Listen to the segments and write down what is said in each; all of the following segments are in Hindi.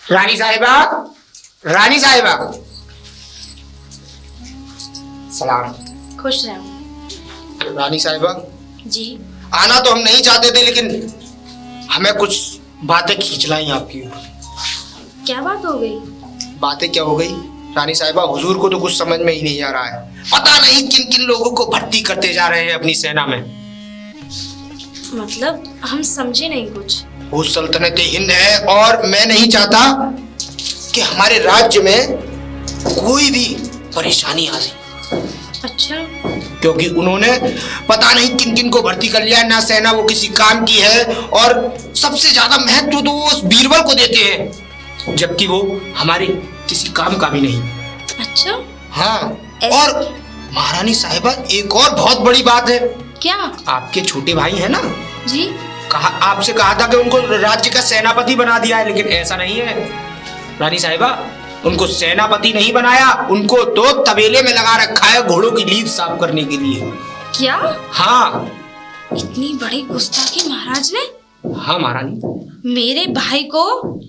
रानी साहिबा, रानी साहिबा, सलाम। खुश रहो। रानी साहिबा जी। आना तो हम नहीं चाहते थे, लेकिन हमें कुछ बातें खींच लाई आपकी। क्या बात हो गई? बातें क्या हो गई रानी साहिबा, हुजूर को तो कुछ समझ में ही नहीं आ रहा है। पता नहीं किन किन लोगों को भर्ती करते जा रहे हैं अपनी सेना में। मतलब हम समझे नहीं कुछ। वो सल्तनत हिंद है और मैं नहीं चाहता कि हमारे राज्य में कोई भी परेशानी आ जाए। अच्छा। क्योंकि उन्होंने पता नहीं किन किन को भर्ती कर लिया है, ना सेना वो किसी काम की है, और सबसे ज्यादा महत्व तो वो उस बीरबल को देते हैं, जबकि वो हमारे किसी काम का भी नहीं। अच्छा। हाँ, और महारानी साहिबा एक और बहुत बड़ी बात है। क्या? आपके छोटे भाई है ना जी। आपसे कहा था कि उनको राज्य का सेनापति बना दिया है, लेकिन ऐसा नहीं है रानी साहिबा। उनको सेनापति नहीं बनाया, उनको तो तबेले में लगा रखा है घोड़ों की लीद साफ करने के लिए। क्या? हाँ। इतनी बड़ी गुस्ताखी महाराज ने? हाँ महारानी। मेरे भाई को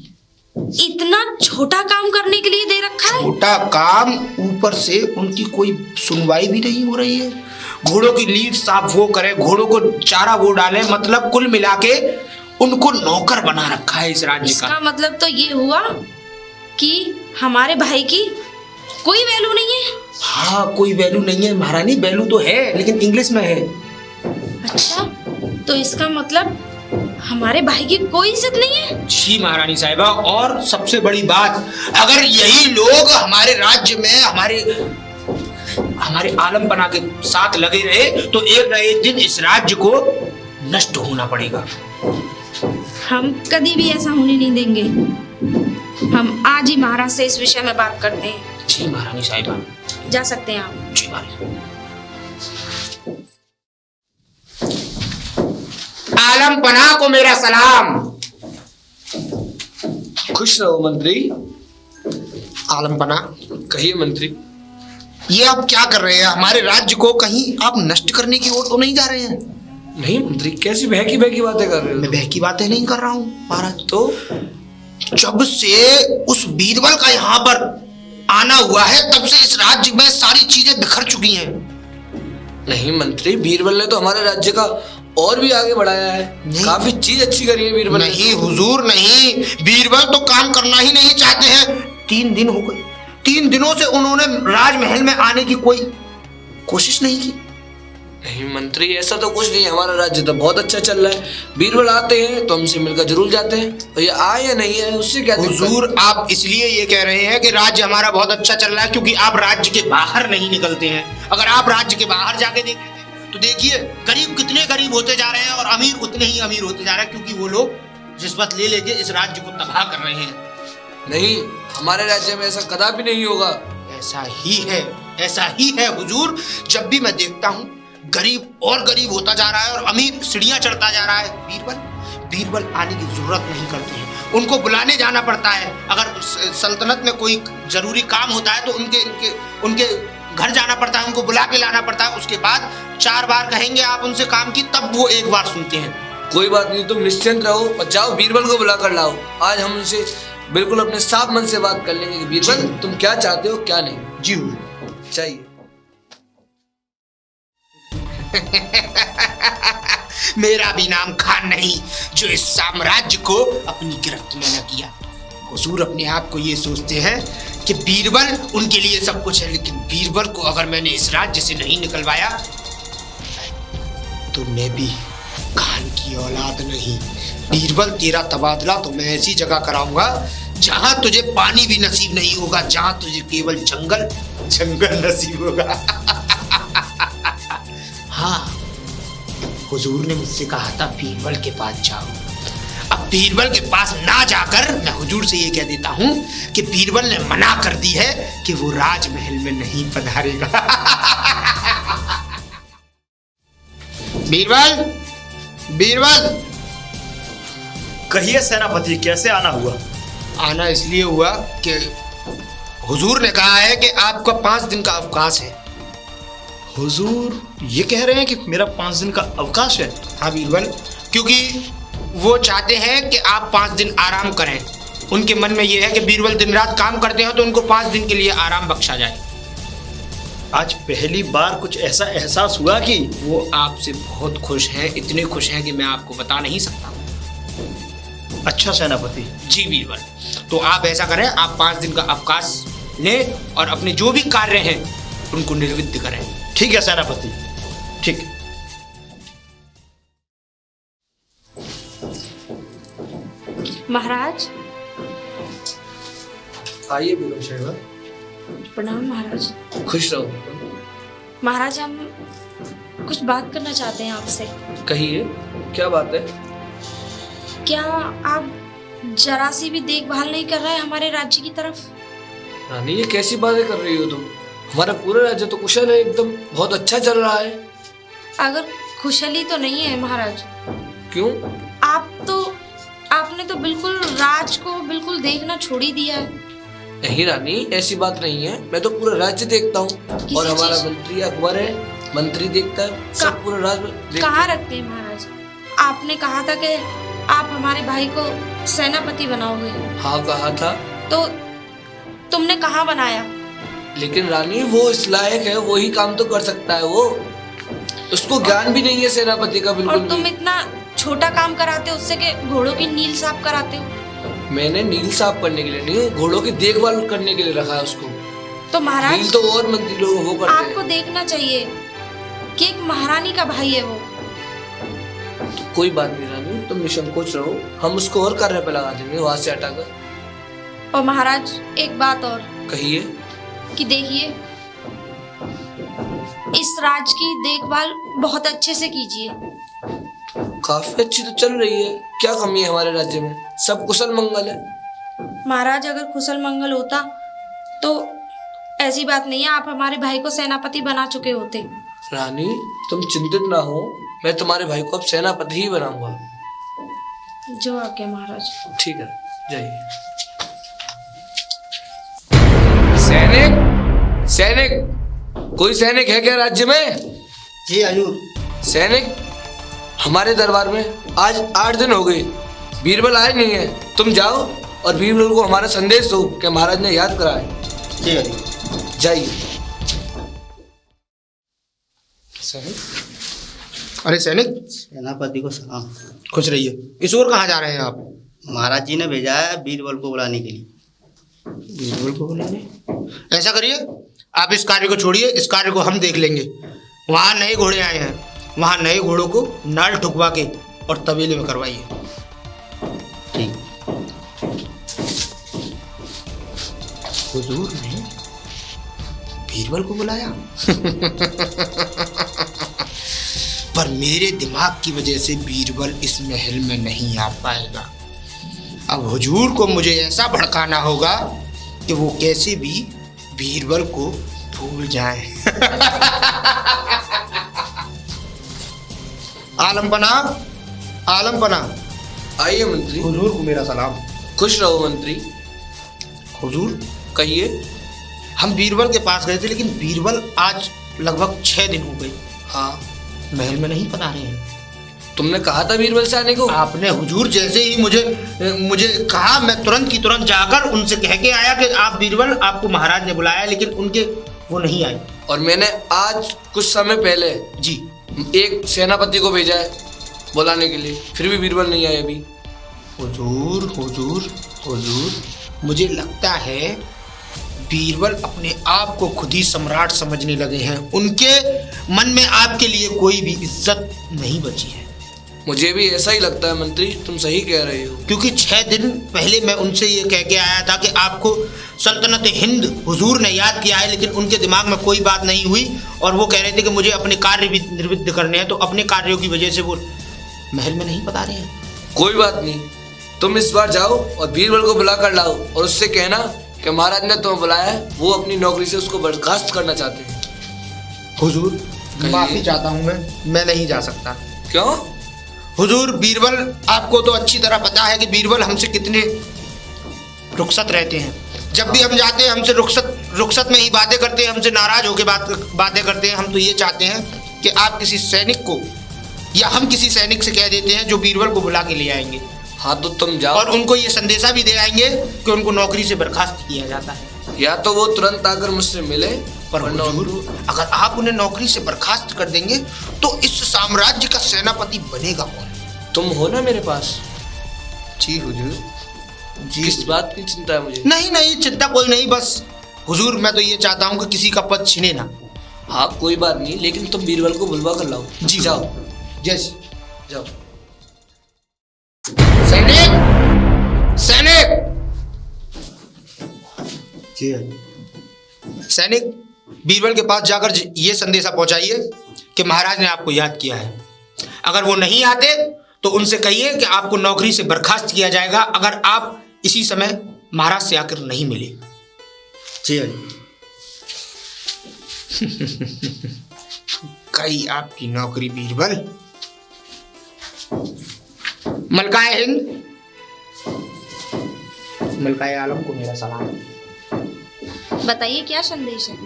इतना छोटा काम करने के लिए दे रखा है? छोटा काम, ऊपर से उनकी कोई सुनवाई भी नहीं हो रही है। घोड़ों की लीद साफ वो करे, घोड़ों को चारा वो डाले, मतलब कुल मिला के उनको नौकर बना रखा है इस राज्य का। इसका मतलब तो ये हुआ कि हमारे भाई की कोई वैल्यू नहीं है। हाँ, कोई वैल्यू नहीं है महारानी। वैल्यू तो है, लेकिन इंग्लिश में है। अच्छा, तो इसका मतलब हमारे भाई की कोई इज्जत नहीं है? जी महारानी साहिबा, और सबसे बड़ी बात, अगर यही लोग हमारे राज्य में हमारे आलम बना के साथ लगे रहे तो एक न एक दिन इस राज्य को नष्ट होना पड़ेगा। हम कभी भी ऐसा होने नहीं देंगे। हम आज ही महाराज से इस विषय में बात करते हैं। जी महारानी साहिबा। जा सकते हैं आप। जी महारानी। आलम पना को मेरा सलाम। खुश रहो मंत्री। आलम पना, कहिए मंत्री। ये आप क्या कर रहे हैं? हमारे राज्य को कहीं आप नष्ट करने की ओर तो नहीं जा रहे हैं? नहीं मंत्री, कैसी बहकी बहकी बातें कर रहे हो? मैं बहकी बातें नहीं कर रहा हूँ महाराज। तो जब से उस बीरबल का यहाँ पर आना हुआ है, तब से इस राज्य में सारी चीजें बिखर चुकी हैं। नहीं मंत्री, बीरबल ने तो हमारे राज्य का और भी आगे बढ़ाया है। काफी चीज अच्छी करी है बीरबल ने। नहीं हुजूर नहीं, बीरबल तो काम करना ही नहीं चाहते हैं। 3 दिन हो गए, 3 दिनों से उन्होंने राजमहल में आने की कोई कोशिश नहीं की। नहीं मंत्री, ऐसा तो कुछ नहीं है। हमारा राज्य तो बहुत अच्छा चल रहा है। बीरबल आते हैं तो हमसे मिलकर जरूर जाते हैं, और ये आए या नहीं है उससे क्या दिक्कत है? हुजूर, आप इसलिए ये कह रहे हैं कि राज्य हमारा बहुत अच्छा चल रहा है क्योंकि आप राज्य के बाहर नहीं निकलते हैं। अगर आप राज्य के बाहर जाके देख लेते तो देखिए गरीब कितने गरीब होते जा रहे हैं और अमीर उतने ही अमीर होते जा रहे हैं, क्योंकि वो लोग रिश्वत ले लेके इस राज्य को तबाह कर रहे हैं। नहीं, हमारे राज्य में ऐसा कदापि नहीं होगा। ऐसा ही है, ऐसा ही है हुजूर। जब भी मैं देखता हूँ गरीब और गरीब होता जा रहा है और अमीर सीढ़ियां चढ़ता जा रहा है। बीरबल आने की जरूरत नहीं करते हैं, उनको बुलाने जाना पड़ता है। अगर सल्तनत में कोई जरूरी काम होता है तो उनके घर जाना पड़ता है, उनको बुला के लाना पड़ता है। उसके बाद 4 बार कहेंगे आप उनसे काम की, तब वो 1 बार सुनते हैं। कोई बात नहीं, तुम निश्चिंत रहो और जाओ बीरबल को बुला कर लाओ। आज हम उनसे बिल्कुल अपने साफ मन से बात कर लेंगे कि बीरबल तुम क्या चाहते हो क्या नहीं। जी चाहिए। मेरा भी नाम खान नहीं जो इस साम्राज्य को अपनी गिरफ्त में न किया। हुजूर अपने आप को ये सोचते हैं कि बीरबल उनके लिए सब कुछ है, लेकिन बीरबल को अगर मैंने इस राज्य से नहीं निकलवाया तो मैं भी खान की औलाद नहीं। बीरबल, तेरा तबादला तो मैं ऐसी जगह कराऊंगा जहां तुझे पानी भी नसीब नहीं होगा, जहां तुझे केवल जंगल जंगल नसीब होगा। हाँ, हुजूर ने मुझसे कहा था बीरबल के पास जाओ। अब बीरबल के पास ना जाकर मैं हुजूर से ये कह देता हूँ कि बीरबल ने मना कर दी है कि वो राजमहल में नहीं पधारेगा। बीरबल, बीरबल। कहिए सेनापति, कैसे आना हुआ? आना इसलिए हुआ कि हुजूर ने कहा है कि आपका 5 दिन का अवकाश है। हुजूर ये कह रहे हैं कि मेरा 5 दिन का अवकाश है? हाँ बीरबल, क्योंकि वो चाहते हैं कि आप 5 दिन आराम करें उनके मन में यह है कि बीरबल दिन रात काम करते हैं तो उनको 5 दिन के लिए आराम बख्शा जाए। आज पहली बार कुछ ऐसा एहसास हुआ कि वो आपसे बहुत खुश हैं, इतने खुश हैं कि मैं आपको बता नहीं सकता। अच्छा सेनापति। जी बीरबल, तो आप ऐसा करें, आप 5 दिन का अवकाश लें और अपने जो भी कार्य हैं उनको निर्विघ्न करें। ठीक है सेनापति, ठीक। महाराज। आइए बीरबल साहिबा। प्रणाम महाराज। खुश रहो। महाराज, हम कुछ बात करना चाहते हैं आपसे। कहिए, क्या बात है? क्या आप जरा सी भी देखभाल नहीं कर रहे हमारे राज्य की तरफ? रानी, ये कैसी बातें कर रही हो तुम? हमारा पूरा राज्य तो कुशल है, एकदम बहुत अच्छा चल रहा है। अगर खुशहाली तो नहीं है महाराज। क्यों? आपने तो बिल्कुल राज को बिल्कुल देखना छोड़ ही दिया है। नहीं रानी, ऐसी बात नहीं है। मैं तो पूरा राज्य देखता हूँ और हमारा मंत्री अकबर है, मंत्री देखता है, सब पूरा राज्य। कहाँ रखते हैं महाराज? आपने कहा था कि आप हमारे भाई को सेनापति बनाओगे। हाँ कहा था। तो तुमने कहाँ बनाया? लेकिन रानी, वो इस लायक है, वही काम तो कर सकता है। वो उसको ज्ञान भी नहीं है सेनापति का बिल्कुल। और तुम इतना छोटा काम कराते हो उससे, के घोड़ों की नील साफ कराते हो। मैंने नील साफ करने के लिए नहीं, घोड़ों की देखभाल करने के लिए रखा है उसको। तो महाराज, नील तो और मंत्री लोग वो करते हैं। आपको देखना चाहिए कि एक महारानी का भाई है वो। तो कोई बात नहीं रानी, तुम निसंकोच रहो, हम उसको और कार्य पे लगा देंगे वहां से हटाकर। और महाराज, एक बात और। कहिए। कि देखिए, इस राज की देखभाल बहुत अच्छे से कीजिए। काफी अच्छी तो चल रही है, क्या कमी है हमारे राज्य में? सब कुशल मंगल है। महाराज, अगर कुशल मंगल होता तो ऐसी बात नहीं है, आप हमारे भाई को सेनापति बना चुके होते। रानी, तुम चिंतित ना हो, मैं तुम्हारे भाई को अब सेनापति ही बनाऊंगा। जो आज्ञा महाराज। ठीक है, जाइए। सैनिक, सैनिक, कोई सैनिक है क्या राज्य में? जी हजूर। सैनिक, हमारे दरबार में आज 8 दिन हो गए, बीरबल आए नहीं है। तुम जाओ और बीरबल को हमारा संदेश दो कि महाराज ने याद कराए। जी हजूर। जाइए। सैनिक, अरे सैनिक। सेनापति को सलाम। खुश रहिए। इस ओर कहाँ जा रहे हैं आप? महाराज जी ने भेजा है बीरबल को बुलाने के लिए। बीरबल को बुलाने? ऐसा करिए, आप इस कार्य को छोड़िए, इस कार्य को हम देख लेंगे। वहाँ नए घोड़े आए हैं, वहाँ नए घोड़ों को नाल ठुकवा के और तबेले में करवाइए। ठीक। हुजूर ने बीरबल को बुलाया पर मेरे दिमाग की वजह से बीरबल इस महल में नहीं आ पाएगा। अब हुजूर को मुझे ऐसा भड़काना होगा कि वो कैसे भी बीरबल को भूल जाए। आलमपना, आलमपना। आइए मंत्री। हुजूर को मेरा सलाम। खुश रहो मंत्री। हुजूर, कहिए। हम बीरबल के पास गए थे, लेकिन बीरबल आज लगभग 6 दिन हो गए। हाँ, महल में नहीं पता रहे हैं। तुमने कहा था बीरबल से आने को। आपने हुजूर जैसे ही मुझे कहा, मैं तुरंत की तुरंत जाकर उनसे कह के आया कि आप बीरबल, आपको महाराज ने बुलाया, लेकिन उनके वो नहीं आए। और मैंने आज कुछ समय पहले जी एक सेनापति को भेजा है बुलाने के लिए, फिर भी बीरबल नहीं आए अभी। हुजूर, हुजूर, हुजूर, मुझे लगता है बीरबल अपने आप को खुद ही सम्राट समझने लगे हैं। उनके मन में आपके लिए कोई भी इज्जत नहीं बची है। मुझे भी ऐसा ही लगता है मंत्री, तुम सही कह रहे हो। क्योंकि 6 दिन पहले मैं उनसे ये कह के आया था कि आपको सल्तनत हिंद हुजूर ने याद किया है, लेकिन उनके दिमाग में कोई बात नहीं हुई और वो कह रहे थे कि मुझे अपने कार्य भी निर्विघ्न करने हैं। तो अपने कार्यों की वजह से वो महल में नहीं बता रहे हैं। कोई बात नहीं, तुम इस बार जाओ और बीरबल को बुला कर लाओ और उससे कहना कि महाराज ने तुम्हें बुलाया है, वो अपनी नौकरी से उसको बर्खास्त करना चाहते हैं। हुजूर, माफी चाहता हूँ, मैं नहीं जा सकता। क्यों? हुजूर, बीरबल, आपको तो अच्छी तरह पता है कि बीरबल हमसे कितने रुखसत रहते हैं। जब भी हम जाते हैं हमसे रुखसत में ही बातें करते हैं, हमसे नाराज होकर बातें करते हैं। हम तो ये चाहते हैं कि आप किसी सैनिक को या हम किसी सैनिक से कह देते हैं जो बीरबल को बुला के ले आएंगे। हाँ तो तुम जाओ, और उनको ये संदेशा भी दे आएंगे कि उनको नौकरी से बर्खास्त किया जाता है। या तो वो तुरंत आकर मुझसे मिले, पर वरना हुजूर, अगर आप उन्हें नौकरी से बर्खास्त कर देंगे तो इस साम्राज्य का सेनापति बनेगा कौन? तुम हो ना मेरे पास। जी हुजूर, जी। किस बात की चिंता है मुझे? नहीं नहीं, चिंता कोई नहीं, बस हुजूर मैं तो ये चाहता हूँ कि किसी का पद छिने ना। हाँ कोई बात नहीं, लेकिन तुम बीरबल को बुलवा कर लाओ। जी जाओ यस। जाओ। सैनिक, सैनिक, जी हजूर। सैनिक, बीरबल के पास जाकर ये संदेशा पहुंचाइए कि महाराज ने आपको याद किया है। अगर वो नहीं आते तो उनसे कहिए कि आपको नौकरी से बर्खास्त किया जाएगा अगर आप इसी समय महाराज से आकर नहीं मिले। जी हजूर। कई आपकी नौकरी बीरबल। मलकाए हिंद, मलकाए आलम को मेरा सलाम। बताइए क्या संदेश है?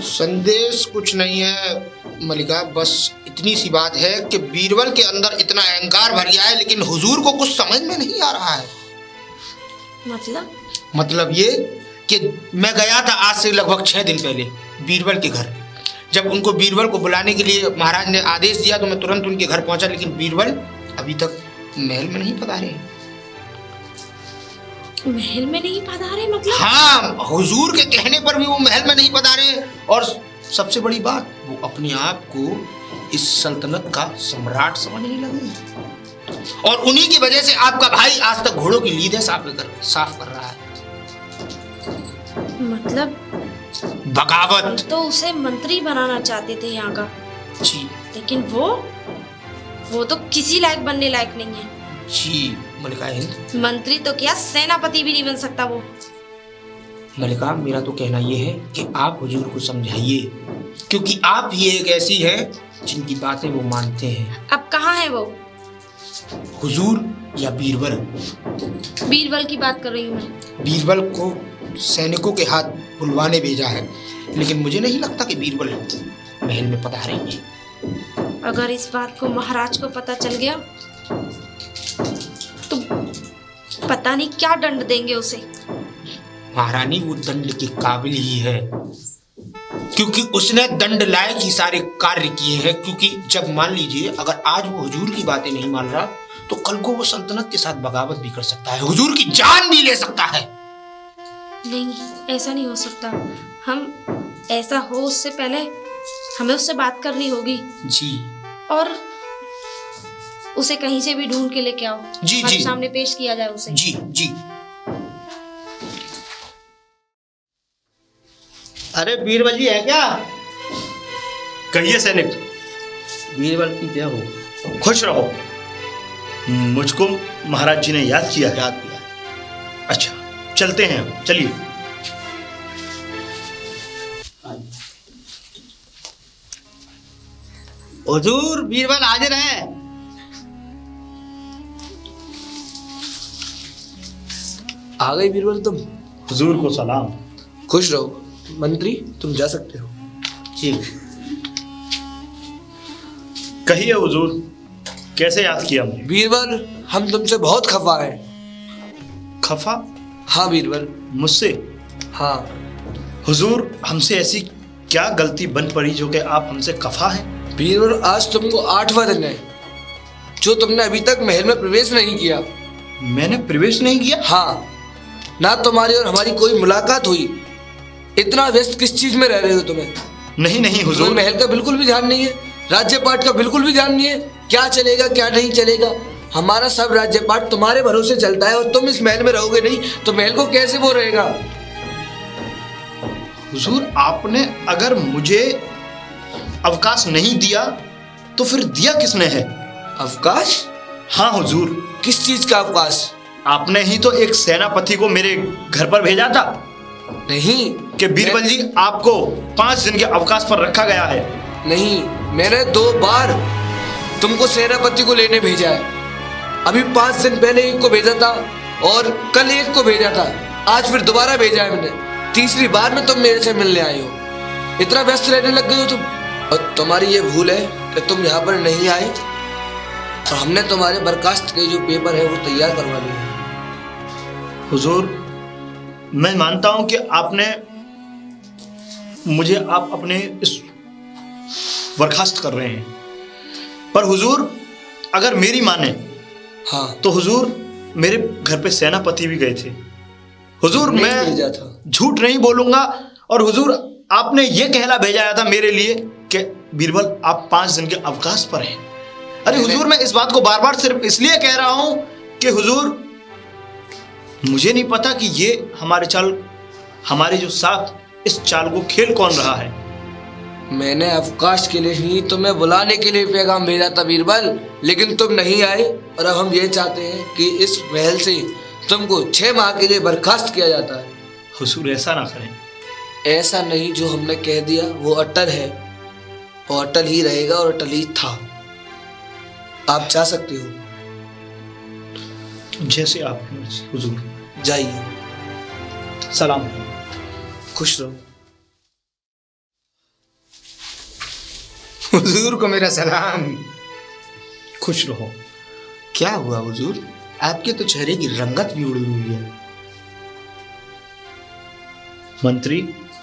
संदेश कुछ नहीं है मलिका, बस इतनी सी बात है कि बीरबल के अंदर इतना अहंकार भर गया है, लेकिन हुजूर को कुछ समझ में नहीं आ रहा है। मतलब ये कि मैं गया था आज से लगभग 6 दिन पहले बीरबल के घर। जब उनको बीरबल को बुलाने के लिए महाराज ने आदेश दिया तो मैं तुरंत उनके घर पहुंचा, लेकिन बीरबल अभी तक महल में नहीं पधारे। महल में नहीं पधारे मतलब? हाँ, हुजूर के कहने पर भी वो महल में नहीं पधारे, और सबसे बड़ी बात वो अपने आप को इस सल्तनत का सम्राट समझने लगे, और उन्हीं की वजह से आपका भाई आज तक घोड़ों की लीदें साफ कर रहा है। मतलब बगावत। तो उसे मंत्री बनाना चाहते थे यहाँ का, जी लेकिन वो तो किसी लायक बनने लायक नहीं है। जी मलिका हिंद। मंत्री तो क्या, सेनापति भी नहीं बन सकता वो। मलिका, मेरा तो कहना ये है कि आप हुजूर को समझाइए, क्योंकि आप ही एक ऐसी है जिनकी बातें वो मानते हैं। अब कहाँ है वो? हुजूर या बीरबल? बीरबल की बात कर रही हूँ मैं। बीरबल को सैनिकों के हाथ बुलवाने भेजा है, लेकिन मुझे नहीं लगता कि बीरबल महल में पधारेंगे। अगर इस बात को महाराज को पता चल गया तो पता नहीं क्या दंड देंगे उसे। महारानी वो दंड के काबिल ही है, क्योंकि उसने दंड लायक ही सारे कार्य किए हैं। क्योंकि जब मान लीजिए अगर आज वो हुजूर की बातें नहीं मान रहा तो कल को वो सल्तनत के साथ बगावत भी कर सकता है, हुजूर की जान भी ले सकता है। नहीं, ऐसा नहीं हो सकता। हम ऐसा हो उससे पहले हमें उससे बात करनी होगी। जी। और उसे कहीं से भी ढूंढ के लेके आओ। जी हमारे जी। सामने पेश किया जाए उसे। जी जी। अरे बीरबल जी है क्या? कहिए सैनिक। बीरबल की जय हो। खुश रहो। मुझको महाराज जी ने याद किया है। याद किया। अच्छा, चलते हैं, चलिए। हुजूर, बीरबल हाजिर हैं। आ गई बीरबल तुम? हुजूर को सलाम। खुश रहो मंत्री, तुम जा सकते हो। जी। कहिए हुजूर, कैसे याद किया मुझे? बीरबल, हम तुमसे बहुत खफा हैं। खफा? हाँ बीरबल। मुझसे? हाँ। हुजूर, हमसे ऐसी क्या गलती बन पड़ी जो कि आप हमसे खफा हैं? बीरबल, आज तुमको 8वां दिन है जो तुमने अभी तक महल में प्रवेश नहीं किया। मैंने प्रवेश नहीं किया? हाँ, ना तुम्हारी और हमारी कोई मुलाकात हुई। इतना व्यस्त किस चीज में रह रहे हो तुम्हें? नहीं नहीं तुम्हें हुजूर। महल का बिल्कुल भी ध्यान नहीं है, राज्य पाठ का बिल्कुल भी ध्यान नहीं है। क्या चलेगा क्या नहीं चलेगा, हमारा सब राज्य पाठ तुम्हारे भरोसे चलता है, और तुम इस महल में रहोगे नहीं तो महल को कैसे वो रहेगा? हुजूर, आपने अगर मुझे अवकाश नहीं दिया तो फिर दिया किसने है? अवकाश? हाँ हुजूर, किस चीज का अवकाश? आपने ही तो एक सेनापति को मेरे घर पर भेजा था नहीं कि बीरबल जी आपको 5 दिन के अवकाश पर रखा गया है। नहीं, मैंने 2 बार तुमको सेनापति को लेने भेजा है। अभी 5 दिन पहले एक को भेजा था और कल एक को भेजा था, आज फिर दोबारा भेजा है मैंने। तीसरी बार में तुम मेरे से मिलने आए हो। इतना व्यस्त रहने लग गए हो तुम। और तुम्हारी ये भूल है कि तुम यहाँ पर नहीं आए और हमने तुम्हारे बर्खास्त के जो पेपर है वो तैयार करवा लिए हैं। हुजूर, मैं मानता हूं कि आप अपने इस बर्खास्त कर रहे हैं, पर हुजूर अगर मेरी माने हाँ, तो हुजूर मेरे घर पे सेनापति भी गए थे। हुजूर नहीं मैं भेजा था। झूठ नहीं बोलूंगा, और हुजूर आपने ये कहला भेजाया था मेरे लिए कि बीरबल आप 5 दिन के अवकाश पर हैं। अरे हुजूर, मैं इस बात को बार बार सिर्फ इसलिए कह रहा हूं कि हुजूर मुझे नहीं पता कि ये हमारे जो साथ इस चाल को खेल कौन रहा है। मैंने अवकाश के लिए ही तुम्हें बुलाने के लिए पैगाम भेजा था बीरबल, लेकिन तुम नहीं आए। और अब हम ये चाहते हैं कि इस महल से तुमको 6 माह के लिए बर्खास्त किया जाता है। हुजूर ऐसा ना करें। ऐसा नहीं, जो हमने कह दिया वो अटल है और अटल ही रहेगा और अटल ही था। आप चाह सकते हो, जैसे आपकी मर्जी। हुजूर जाइए, सलाम। खुश रहो। हुजूर को मेरा सलाम। खुश रहो। क्या हुआ हुजूर, आपके तो चेहरे की रंगत भी उड़ी हुई है। मंत्री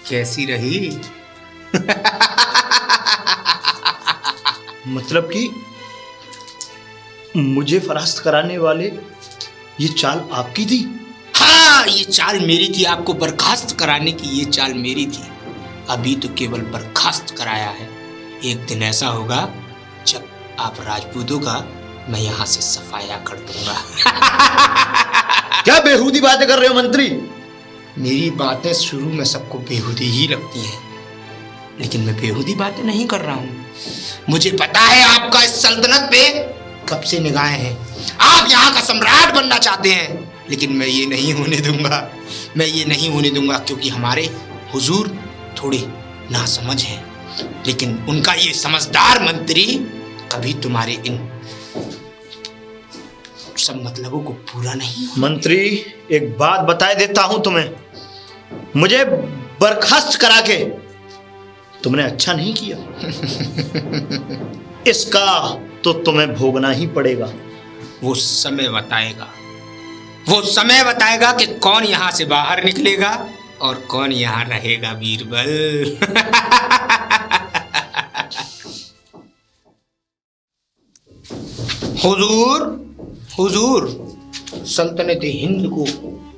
कैसी रही? मतलब कि मुझे फरास्त कराने वाले ये चाल आपकी थी? हाँ, ये चाल मेरी थी। आपको बर्खास्त कराने की ये चाल मेरी थी। अभी तो केवल बर्खास्त कराया है। एक दिन ऐसा होगा जब आप राजपूतों का मैं यहाँ से सफाया कर दूंगा। क्या बेहूदी बातें कर रहे हो मंत्री? मेरी बातें शुरू में सबको बेहूदी ही लगती हैं, लेकिन मैं बेहूदी बातें नहीं कर रहा हूँ। मुझे पता है आपका इस सल्तनत पे कब से निगाहें हैं। आप यहाँ का सम्राट बनना चाहते हैं, लेकिन मैं ये नहीं होने दूंगा। मैं ये नहीं होने दूंगा, क्योंकि हमारे हुजूर थोड़े नासमझ हैं, लेकिन उनका ये समझदार मंत्री कभी तुम्हारे इन सब मतलबों को पूरा नहीं। मंत्री, एक बात बताए देता हूं तुम्हें, मुझे बर्खास्त करा के तुमने अच्छा नहीं किया। इसका तो तुम्हें भोगना ही पड़ेगा। वो समय बताएगा, वो समय बताएगा कि कौन यहां से बाहर निकलेगा और कौन यहां रहेगा बीरबल। हुजूर, हुजूर, सल्तनत हिंद को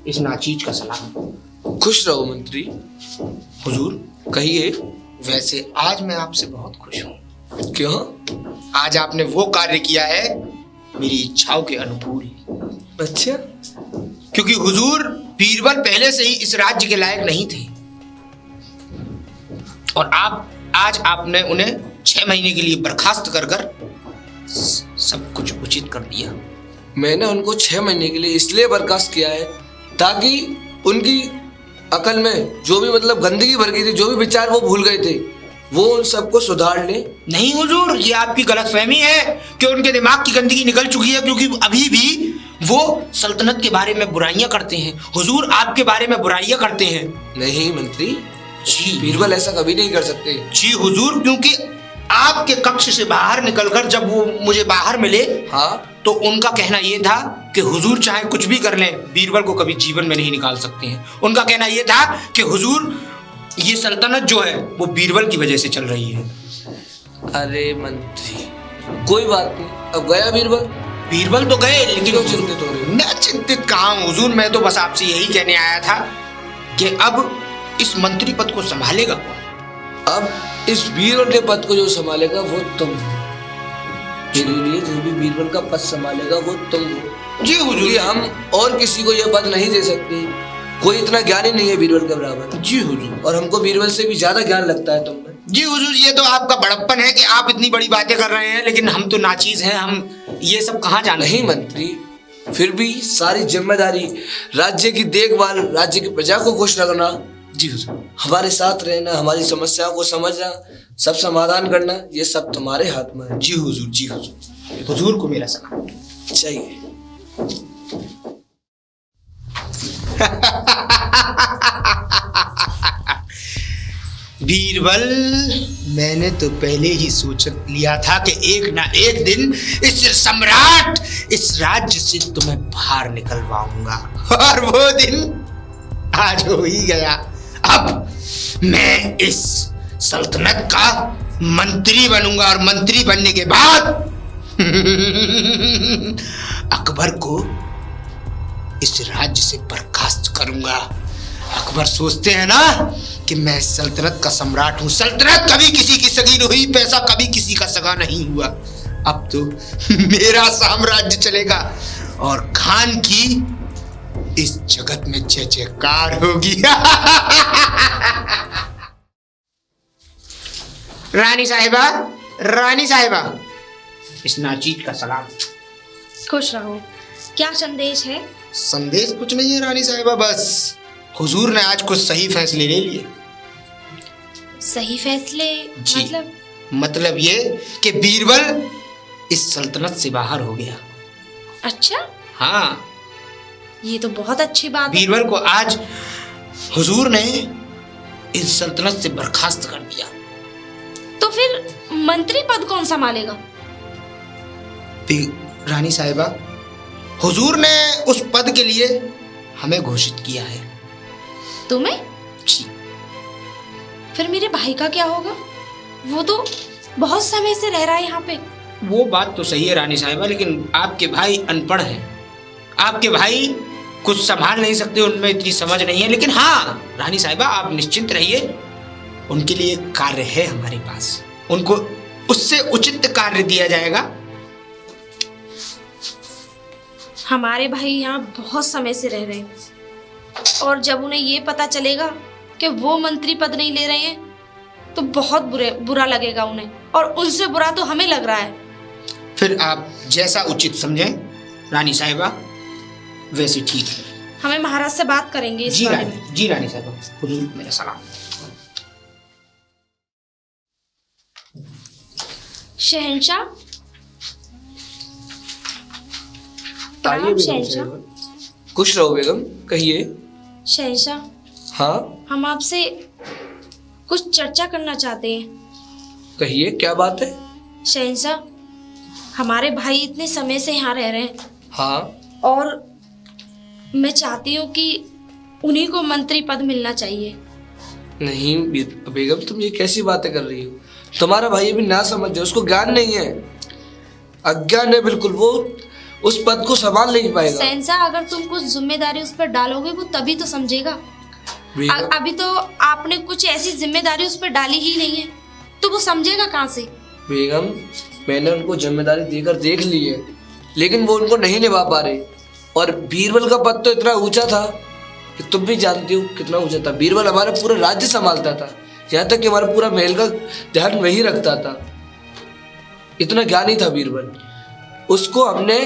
इस नाचीज का सलाम। खुश रहो मंत्री। हुजूर, कहिए। वैसे आज मैं आपसे बहुत खुश हूँ। क्यों? आज आपने वो कार्य किया है मेरी इच्छाओं के अनुकूल। अच्छा, क्योंकि हुजूर बीरबल पहले से ही इस राज्य के लायक नहीं थे, और आज आपने उन्हें 6 महीने के लिए बर्खास्त कर सब कुछ उचित कर दिया। मैंने उनको 6 महीने के लिए इसलिए बर्खास्त किया है ताकि उनकी अकल में जो भी मतलब गंदगी भर गई थी, जो भी विचार वो भूल गए थे, वो उन सबको सुधार ले। नहीं हुजूर, ये आपकी गलतफहमी है कि उनके दिमाग की गंदगी निकल चुकी है, क्योंकि अभी भी वो सल्तनत के बारे में बुराइयां करते हैं। हुजूर आपके बारे में बुराइयां करते हैं। नहीं मंत्री जी, बीरबल ऐसा कभी नहीं कर सकते। जी हुजूर, क्योंकि आपके कक्ष से बाहर निकलकर जब वो मुझे बाहर मिले, हाँ, तो उनका कहना यह था कि हुजूर चाहे कुछ भी कर लें, बीरबल को कभी जीवन में नहीं निकाल सकते हैं। उनका कहना यह था कि हुजूर ये सल्तनत जो है वो बीरबल की वजह से चल रही है। अरे मंत्री कोई बात नहीं, अब गया बीरबल तो गए, लेकिन क्यों चिंतित हो रहे हो? मैं चिंतित कहाँ हूँ हुजूर, मैं तो बस आपसे यही कहने आया था कि अब इस मंत्री पद को संभालेगा कौन? अब इस बीरबल के पद को जो संभालेगा वो तुम हो। मेरे लिए जो भी बीरबल का पद संभालेगा वो तुम हो। जी हुजूर, हम और किसी को यह पद नहीं दे सकते। कोई इतना ज्ञानी नहीं है बीरबल के बराबर। जी हुजूर, और हमको बीरबल से भी ज्यादा ज्ञान लगता है तुम में। जी हुजूर, ये तो आपका बड़प्पन है कि आप इतनी बड़ी बातें कर रहे हैं, लेकिन हम तो नाचीज हैं, हम ये सब कहाँ जाने। नहीं मंत्री, फिर भी सारी जिम्मेदारी राज्य की देखभाल, राज्य की प्रजा को खुश रखना, जी हुजूर, हमारे साथ रहना, हमारी समस्याओं को समझना, सब समाधान करना, ये सब तुम्हारे हाथ में है। जी हुजूर, जी हुजूर, हुजूर को मेरा सलाम। चाहिए। बीरबल, मैंने तो पहले ही सोच लिया था कि एक ना एक दिन इस सम्राट, इस राज्य से तुम्हें बाहर निकलवाऊंगा, और वो दिन आज हो ही गया। अब मैं इस सल्तनत का मंत्री बनूंगा और मंत्री बनने के बाद अकबर को इस राज्य से बर्खास्त करूंगा। अकबर सोचते हैं ना कि मैं सल्तनत का सम्राट हूं। सल्तनत कभी किसी की सगी नहीं हुई, पैसा कभी किसी का सगा नहीं हुआ। अब तो मेरा साम्राज्य चलेगा और खान की इस जगत में जय जयकार होगी। रानी साहिबा, रानी साहिबा, इस नाचीज का सलाम। खुश रहो। क्या संदेश है? संदेश कुछ नहीं है रानी साहिबा, बस हुजूर ने आज कुछ सही फैसले ले लिए। सही फैसले? जी। मतलब ये कि बीरबल इस सल्तनत से बाहर हो गया। अच्छा, हाँ, ये तो बहुत अच्छी बात है। बीरबल को आज हुजूर ने इस सल्तनत से बर्खास्त कर दिया। तो फिर मंत्री पद कौन संभालेगा? रानी साहिबा, हुजूर ने उस पद के लिए हमें घोषित किया है। तुम्हें? जी। फिर मेरे भाई का क्या होगा? वो तो बहुत समय से रह रहा है यहाँ पे। वो बात तो सही है रानी साहिबा, लेकिन आपके भाई अनपढ़ हैं। आपके भाई कुछ संभाल नहीं सकते, उनमें इतनी समझ नहीं है। लेकिन हाँ रानी साहिबा, आप निश्चिंत रहिए, उनके लिए कार्य है हमारे पास। उनको उससे उचित कार्य दिया जाएगा। हमारे भाई यहाँ बहुत समय से रह रहे हैं, और जब उन्हें ये पता चलेगा कि वो मंत्री पद नहीं ले रहे हैं तो बहुत बुरा लगेगा उन्हें, और उनसे बुरा तो हमें लग रहा है। फिर आप जैसा उचित समझें रानी साहिबा, वैसे ठीक है। हमें महाराज से बात करेंगे इस बारे में। जी रानी साहिबा, हुजूर मेरा सलाम। शहंशाह, प्रणाम शहंशाह। खुश रहो बेगम, कहिए। शहंशाह, हाँ, हम आपसे कुछ चर्चा करना चाहते हैं। कहिए, क्या बात है? शहंशाह, हमारे भाई इतने समय से यहाँ रह रहे हैं, हाँ, और मैं चाहती हूँ कि उन्हीं को मंत्री पद मिलना चाहिए। नहीं बेगम, तुम ये कैसी बातें कर रही हो? तुम्हारा भाई अभी ना समझ है, उसको ज्ञान नहीं है, अज्ञान है बिल्कुल। वो उस पद को संभाल नहीं पाएगा। शहंशाह, अगर तुम कुछ जिम्मेदारी उस पर डालोगे वो तभी तो समझेगा। अभी तो आपने कुछ ऐसी जिम्मेदारी उस पर डाली ही नहीं है, तो वो समझेगा कहाँ से? बेगम, मैंने उनको जिम्मेदारी देकर देख ली है, लेकिन वो उनको नहीं निभा पा रहे। और बीरबल का पद तो इतना ऊंचा था कि तुम भी जानती हो कितना ऊंचा था। बीरबल हमारा पूरा राज्य संभालता था, यहाँ तक कि हमारा पूरा महल का ध्यान वही रखता था। इतना ज्ञानी था बीरबल। उसको हमने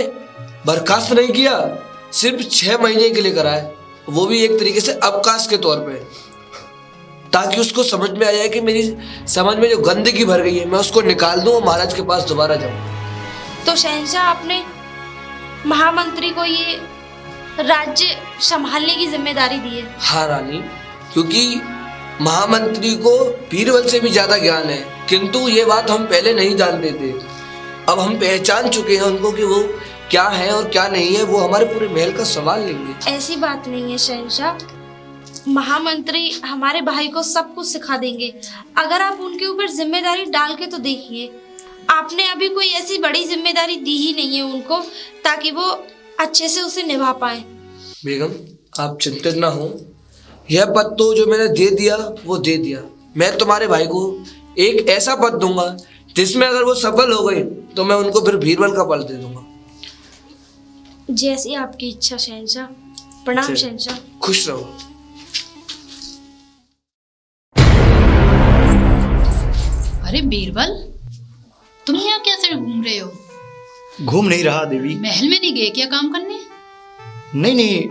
बर्खास्त नहीं किया, सिर्फ 6 महीने के लिए कराया, वो भी एक तरीके से अवकाश के तौर पे, ताकि उसको समझ में आ जाए कि मेरी समझ में जो गंदगी भर गई है मैं उसको निकाल दूं और महाराज के पास दोबारा जाऊं। तो शहंशाह, आपने महामंत्री को ये राज्य संभालने की जिम्मेदारी दी है? हाँ रानी, क्योंकि महामंत्री को बीरबल से भी ज्यादा ज्ञान है, किंतु ये बात हम पहले नहीं जानते थे। अब हम पहचान चुके हैं उनको कि वो क्या है और क्या नहीं है। वो हमारे पूरे महल का संभाल लेंगे। ऐसी बात नहीं है शहंशाह, महामंत्री हमारे भाई को सब कुछ सिखा देंगे। अगर आप उनके ऊपर जिम्मेदारी डाल के तो देखिए, आपने अभी कोई ऐसी बड़ी जिम्मेदारी दी ही नहीं है उनको, ताकि वो अच्छे से उसे निभा पाए। बेगम, आप चिंतित ना हो, यह पद तो जो मैंने दे दिया वो दे दिया। मैं तुम्हारे भाई को एक ऐसा पद दूंगा जिसमें अगर वो सफल हो गए तो मैं उनको फिर बीरबल का पद दे दूंगा। जैसी आपकी इच्छा शहंशाह। प्रणाम शहंशाह। खुश रहो। अरे बीरबल, तुम यहाँ कैसे घूम रहे हो? घूम नहीं रहा देवी। महल में नहीं गए क्या काम करने? नहीं,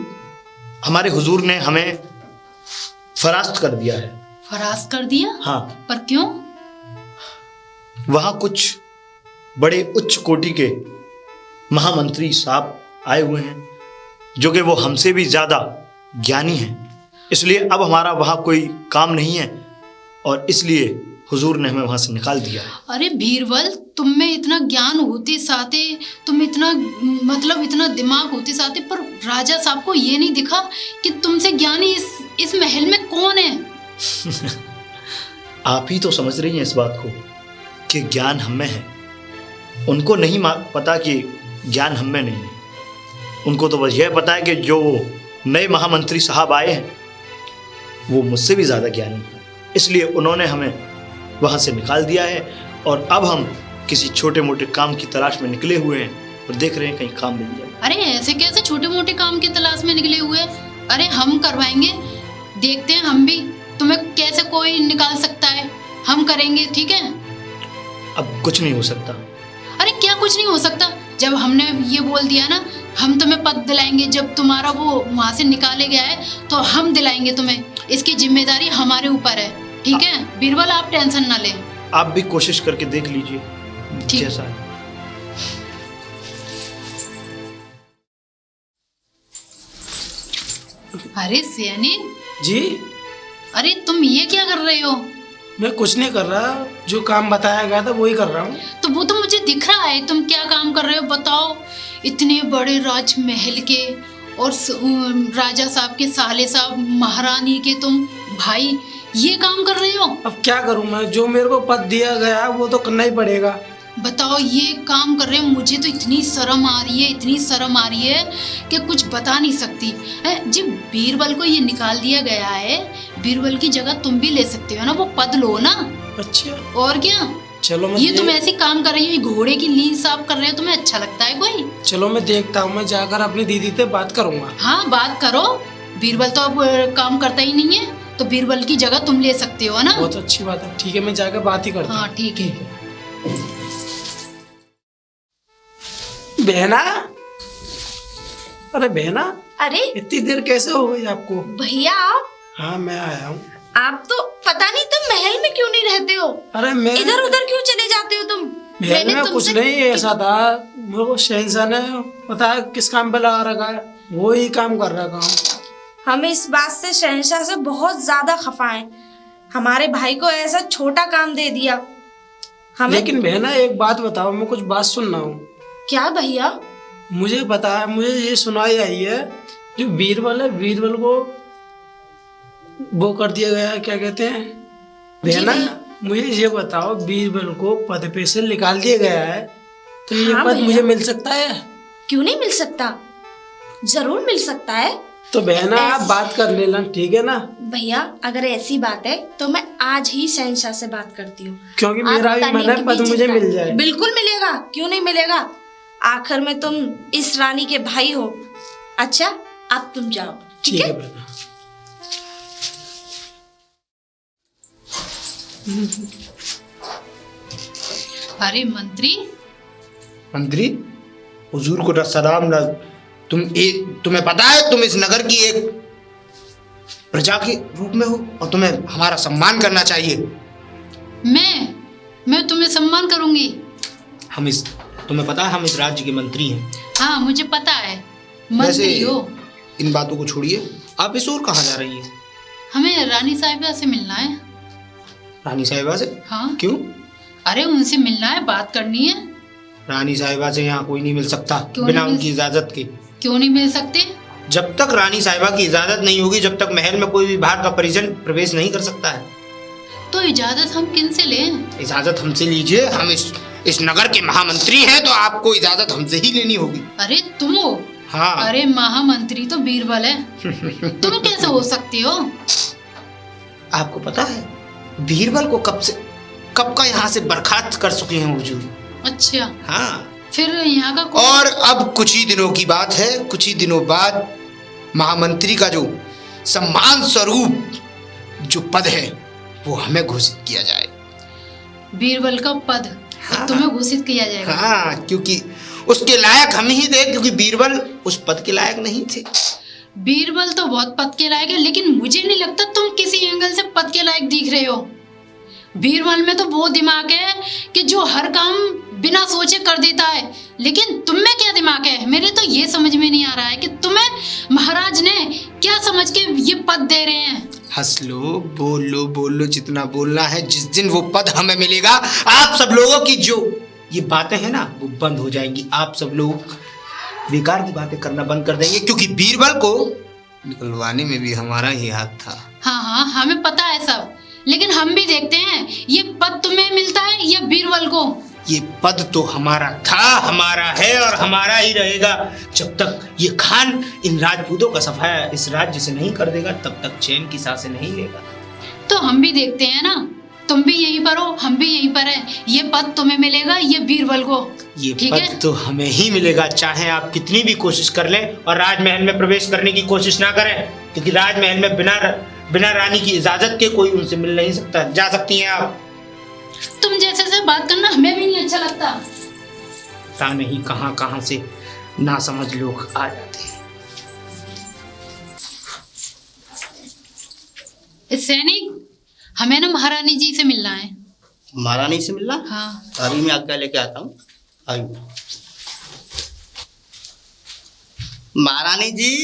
हमारे हुजूर ने हमें फरास्त कर दिया है। फरास्त कर दिया? हाँ। पर क्यों? वहां कुछ बड़े उच्च कोटि के महामंत्री साहब आए हुए हैं, जो कि वो हमसे भी ज्यादा ज्ञानी हैं। इसलिए अब हमारा वहां कोई काम नहीं है, और इसलिए हुजूर ने हमें वहाँ से निकाल दिया है। अरे बीरबल, तुम में इतना ज्ञान होते साथे, तुम इतना मतलब इतना दिमाग होते साथे, पर राजा साहब को ये नहीं दिखा कि तुमसे ज्ञानी इस महल में कौन है। आप ही तो समझ रही हैं इस बात को कि ज्ञान हम में है। उनको नहीं पता कि ज्ञान हम में नहीं है। उनको तो बस यह पता है कि जो नए महामंत्री साहब आए हैं वो मुझसे भी ज़्यादा ज्ञानी हैं, इसलिए उन्होंने हमें वहाँ से निकाल दिया है। और अब हम किसी छोटे मोटे काम की तलाश में निकले हुए हैं और देख रहे हैं कहीं काम मिल जाए। अरे ऐसे कैसे छोटे मोटे काम की तलाश में निकले हुए? अरे हम करवाएंगे, देखते हैं हम भी तुम्हें कैसे कोई निकाल सकता है, हम करेंगे, ठीक है? अब कुछ नहीं हो सकता। अरे क्या कुछ नहीं हो सकता? जब हमने ये बोल दिया ना, हम तुम्हें पद दिलाएंगे, जब तुम्हारा वो वहाँ से निकाले गया है तो हम दिलाएंगे तुम्हें। इसकी जिम्मेदारी हमारे ऊपर है, ठीक है? बीरबल, आप टेंशन ना लें। आप भी कोशिश करके देख लीजिए ठीक। कैसा है। अरे सियानी जी, अरे तुम ये क्या कर रहे हो? मैं कुछ नहीं कर रहा, जो काम बताया गया था वही कर रहा हूँ। तो वो तो मुझे दिख रहा है, तुम क्या काम कर रहे हो बताओ। इतने बड़े राजमहल के और राजा साहब के साले साहब, महारानी के तुम भाई, ये काम कर रहे हो? अब क्या करूँ मैं, जो मेरे को पद दिया गया वो तो करना ही पड़ेगा। बताओ, ये काम कर रहे हो। मुझे तो इतनी शर्म आ रही है, इतनी शर्म आ रही है कि कुछ बता नहीं सकती। जी, बीरबल को ये निकाल दिया गया है, बीरबल की जगह तुम भी ले सकते हो ना, वो पद लो ना। अच्छा, और क्या? चलो मैं ये तुम ऐसे काम कर रही हो, घोड़े की लील साफ कर रहे हो, तुम्हें अच्छा लगता है कोई? चलो मैं देखता हूँ, मैं जाकर अपनी दीदी से बात करूँगा। हाँ, बात करो। बीरबल तो अब काम करता ही नहीं है, तो बीरबल की जगह तुम ले सकते हो ना। बहुत अच्छी बात है, ठीक है, मैं जाकर बात ही करता हूँ। हाँ ठीक है। बहना, अरे बहना, अरे इतनी देर कैसे हो गई आपको? भैया आप हाँ, मैं आया हूँ। आप तो पता नहीं तुम महल में क्यों नहीं रहते हो, अरे मैं इधर उधर क्यों चले जाते हो तुम? महल में कुछ नहीं, ऐसा था मेरे को शहंशाह ने पता है किस काम पे लगा रखा है, वो ही काम कर रहा काम। हम इस बात से शहंशाह से बहुत ज्यादा खफा हैं। हमारे भाई को ऐसा छोटा काम दे दिया हमें। लेकिन बहना एक बात बताओ, मैं कुछ बात सुन रहा हूँ। क्या भैया? मुझे पता है, मुझे ये सुनाई आई है, जो बीरबल है, बीरबल को वो कर दिया गया है, क्या कहते हैं बहना, मुझे ये बताओ, बीरबल को पद पे से निकाल दिया गया है, तो ये हाँ पद भैया। मुझे मिल सकता है? क्यों नहीं मिल सकता, जरूर मिल सकता है। तो बहना आप बात कर लेना, ठीक है ना? भैया अगर ऐसी बात है तो मैं आज ही शहंशाह से बात करती हूँ, क्योंकि आप मेरा भी तनिक मन है पद भी मुझे चिंता- मिल जाए। बिल्कुल मिलेगा, क्यों नहीं मिलेगा, आखिर में तुम इस रानी के भाई हो। अच्छा, अब तुम जाओ, ठीक है? बहना। अरे मंत्री, मंत्री, हुजूर को सलाम न। तुम्हें पता है तुम इस नगर की एक प्रजा के रूप में हो और तुम्हें हमारा सम्मान करना चाहिए। मैं तुम्हें सम्मान करूंगी। तुम्हें पता है हम इस राज्य के मंत्री हैं। हाँ, मुझे पता है, वैसे मंत्री हो। इन बातों को छोड़िए, आप इस ओर कहाँ जा रही है? हमें रानी साहिबा से मिलना है। रानी साहिबा से? हाँ। क्यों? अरे उनसे मिलना है, बात करनी है। रानी साहिबा से यहाँ कोई नहीं मिल सकता क्यों बिना नहीं मिल उनकी इजाजत के। क्यों नहीं मिल सकते? जब तक रानी साहिबा की इजाजत नहीं होगी, जब तक महल में कोई भी बाहर का परिजन प्रवेश नहीं कर सकता है। तो इजाजत हम किन से लें? इजाजत हमसे लीजिए, हम इस नगर के महामंत्री हैं, तो आपको इजाजत हमसे ही लेनी होगी। अरे तुम हो? हाँ। अरे महामंत्री तो बीरबल है, तुम कैसे हो सकते हो? आपको पता है बीरबल को कब का यहाँ से बर्खास्त कर चुके हैं हुजूर। अच्छा, हाँ। फिर यहाँ का और अब कुछ ही दिनों की बात है, कुछ ही दिनों बाद महामंत्री का जो सम्मान स्वरूप जो पद है वो हमें घोषित किया जाएगा। बीरबल का पद हाँ। तुम्हें घोषित किया जाएगा? हाँ, क्योंकि उसके लायक हम ही थे, क्योंकि बीरबल उस पद के लायक नहीं थे। बीरबल तो बहुत पद के लायक है, लेकिन मुझे नहीं लगता तुम किसी एंगल से पद के लायक दिख रहे हो। बीरबल में तो वो दिमाग है कि जो हर काम बिना सोचे कर देता है, लेकिन तुम में क्या दिमाग है? मेरे तो ये समझ में नहीं आ रहा है कि तुम्हें महाराज ने क्या समझ के ये पद दे रहे हैं। हंस लो, बोल लो जितना बोलना है। जिस दिन वो पद हमें मिलेगा, आप सब लोगों की जो ये बातें हैं ना वो बंद हो जाएंगी। आप सब लोग बेकार की बातें करना बंद कर देंगे, क्योंकि बीरबल को निकलवाने में भी हमारा ही हाथ था। हाँ हाँ, हमें पता है सब, लेकिन हम भी देखते हैं ये पद तुम्हें मिलता है या बीरबल को। ये पद तो हमारा था, हमारा है और हमारा ही रहेगा जब तक ये खान इन राजपूतों का सफाया इस राज्य से नहीं कर देगा, तब तक चैन की सांसें नहीं लेगा। तो हम भी देखते हैं ना, तुम भी यहीं पर हो, हम भी यहीं पर है। ये पद तुम्हें मिलेगा, ये बीरबल को। ये ठीक पद है? तो हमें ही मिलेगा, चाहे आप कितनी भी कोशिश कर लें और राजमहल में प्रवेश करने की कोशिश ना करें, क्योंकि राजमहल में बिना रानी की इजाजत के कोई उनसे मिल नहीं सकता। जा सकती हैं आप। तुम जैसे से बात करना हमें भी नहीं अच्छा लगता। पता नहीं कहां से ना समझ लोग आ जाते हैं। सैनिक, हमें ना महारानी जी से मिलना है। महारानी से मिलना? हाँ। अभी मैं आज्ञा लेके आता हूँ। आइए। महारानी जी।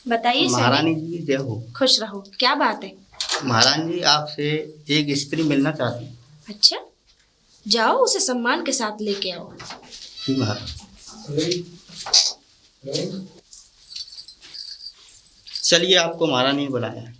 बताइए महारानी सैनिक। जी जय हो। खुश रहो, क्या बात है? महारानी जी आपसे एक स्त्री मिलना चाहती है। अच्छा, जाओ उसे सम्मान के साथ लेके आओ। जी महाराज। चलिए, आपको महारानी ने बुलाया है।